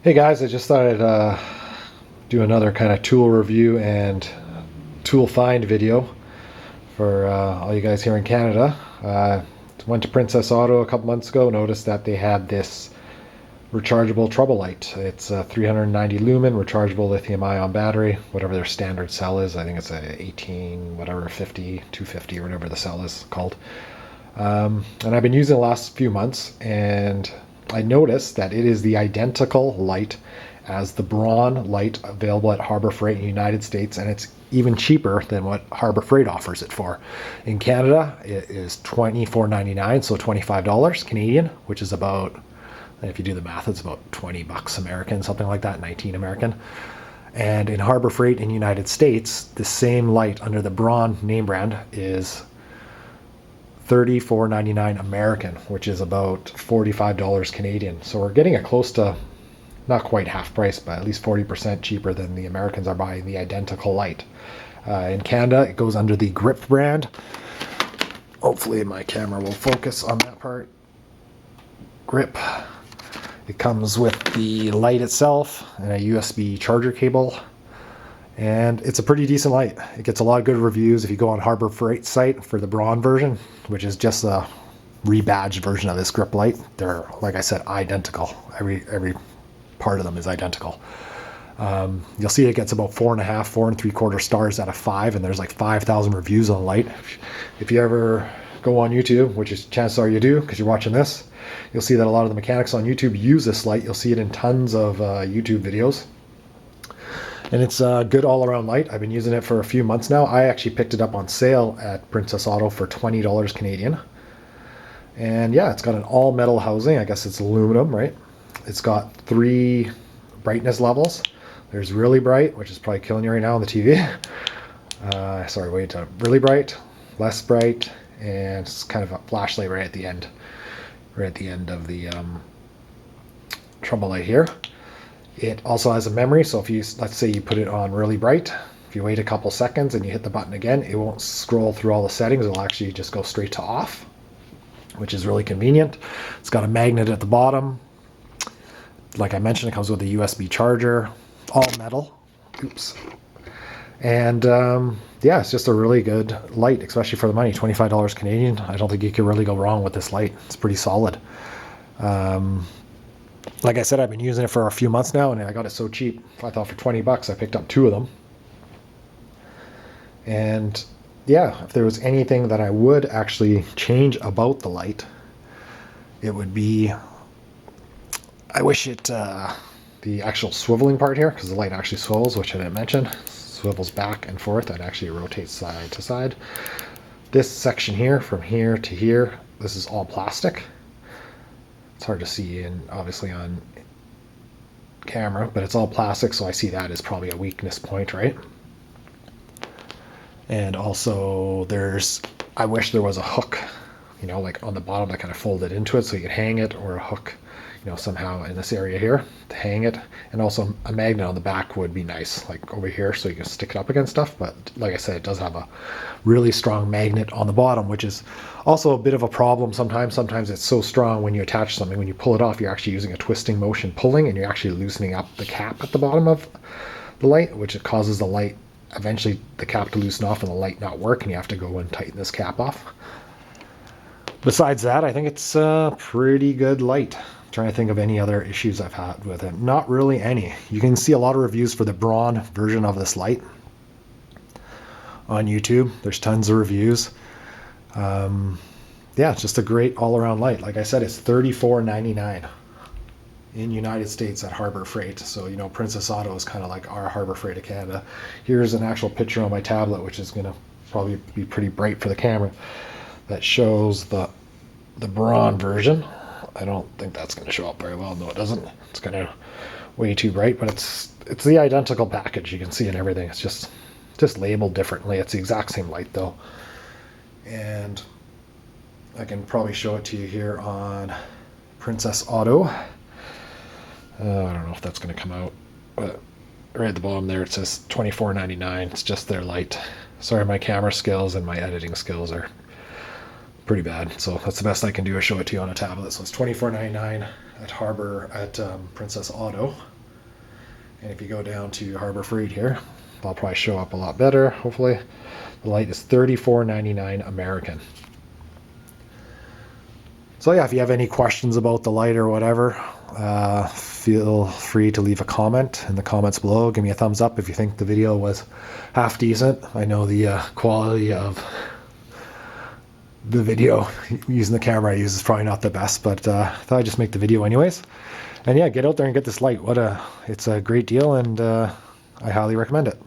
Hey guys, I just thought I'd do another kind of tool review and tool find video for all you guys here in Canada. Went to Princess Auto a couple months ago, noticed that they had this rechargeable trouble light. It's a 390 lumen rechargeable lithium ion battery, whatever their standard cell is. I think it's a 18, whatever, 50, 250, or whatever the cell is called. And I've been using it the last few months, and I noticed that it is the identical light as the Braun light available at Harbor Freight in the United States, and it's even cheaper than what Harbor Freight offers it for. In Canada, it is $24.99, so $25 Canadian, which is about, if you do the math, it's about 20 bucks American, something like that, 19 American. And in Harbor Freight in the United States, the same light under the Braun name brand is $34.99 American, which is about $45 Canadian. So we're getting it close to, not quite half price, but at least 40% cheaper than the Americans are buying the identical light. In Canada, it goes under the Grip brand. Hopefully my camera will focus on that part. Grip. It comes with the light itself and a USB charger cable. And it's a pretty decent light. It gets a lot of good reviews. If you go on Harbor Freight site for the Braun version, which is just a rebadged version of this grip light, they're, like I said, identical. Every part of them is identical. You'll see it gets about 4.5, 4.75 stars out of 5, and there's like 5,000 reviews on the light. If you ever go on YouTube, which is chances are you do because you're watching this, you'll see that a lot of the mechanics on YouTube use this light. You'll see it in tons of YouTube videos. And it's a good all-around light. I've been using it for a few months now. I actually picked it up on sale at Princess Auto for $20 Canadian. And yeah, it's got an all-metal housing. I guess it's aluminum, right? It's got 3 brightness levels. There's really bright, which is probably killing you right now on the TV. Really bright, less bright, and it's kind of a flashlight right at the end. Right at the end of the trouble light here. It also has a memory, so if you, let's say you put it on really bright, if you wait a couple seconds and you hit the button again, it won't scroll through all the settings. It'll actually just go straight to off, which is really convenient. It's got a magnet at the bottom. Like I mentioned, it comes with a USB charger, all metal. Oops. And yeah, it's just a really good light, especially for the money, $25 Canadian. I don't think you can really go wrong with this light. It's pretty solid. Like I said, I've been using it for a few months now, and I got it so cheap. I thought for 20 bucks, I picked up 2 of them. And yeah, if there was anything that I would actually change about the light, it would be, I wish it, the actual swiveling part here, because the light actually swivels, which I didn't mention, swivels back and forth, and actually rotates side to side. This section here, from here to here, this is all plastic. It's hard to see obviously on camera, but it's all plastic, so I see that as probably a weakness point, right? And also I wish there was a hook, like on the bottom that kind of folded into it so you could hang it, or a hook, somehow in this area here to hang it. And also a magnet on the back would be nice, like over here, so you can stick it up against stuff. But like I said, it does have a really strong magnet on the bottom, which is also a bit of a problem sometimes. Sometimes it's so strong when you attach something, when you pull it off, you're actually using a twisting motion pulling, and you're actually loosening up the cap at the bottom of the light, which it causes the light, eventually the cap to loosen off and the light not work, and you have to go and tighten this cap off. Besides that, I think it's a pretty good light. I'm trying to think of any other issues I've had with it. Not really any. You can see a lot of reviews for the Braun version of this light on YouTube. There's tons of reviews. Yeah, it's just a great all-around light. Like I said, it's $34.99 in United States at Harbor Freight. So, Princess Auto is kind of like our Harbor Freight of Canada. Here's an actual picture on my tablet, which is going to probably be pretty bright for the camera, that shows the Braun version. I don't think that's going to show up very well. No, it doesn't. It's kind of way too bright, but it's the identical package. You can see in everything. It's just labeled differently. It's the exact same light though. And I can probably show it to you here on Princess Auto. I don't know if that's going to come out, but right at the bottom there it says $24.99. It's just their light. Sorry, my camera skills and my editing skills are pretty bad. So that's the best I can do is show it to you on a tablet. So it's $24.99 at Harbor at Princess Auto. And if you go down to Harbor Freight here, I'll probably show up a lot better, hopefully. The light is $34.99 American. So yeah, if you have any questions about the light or whatever, feel free to leave a comment in the comments below. Give me a thumbs up if you think the video was half decent. I know the quality of the video using the camera I use is probably not the best, but I thought I'd just make the video anyways. And yeah, get out there and get this light. It's a great deal, and I highly recommend it.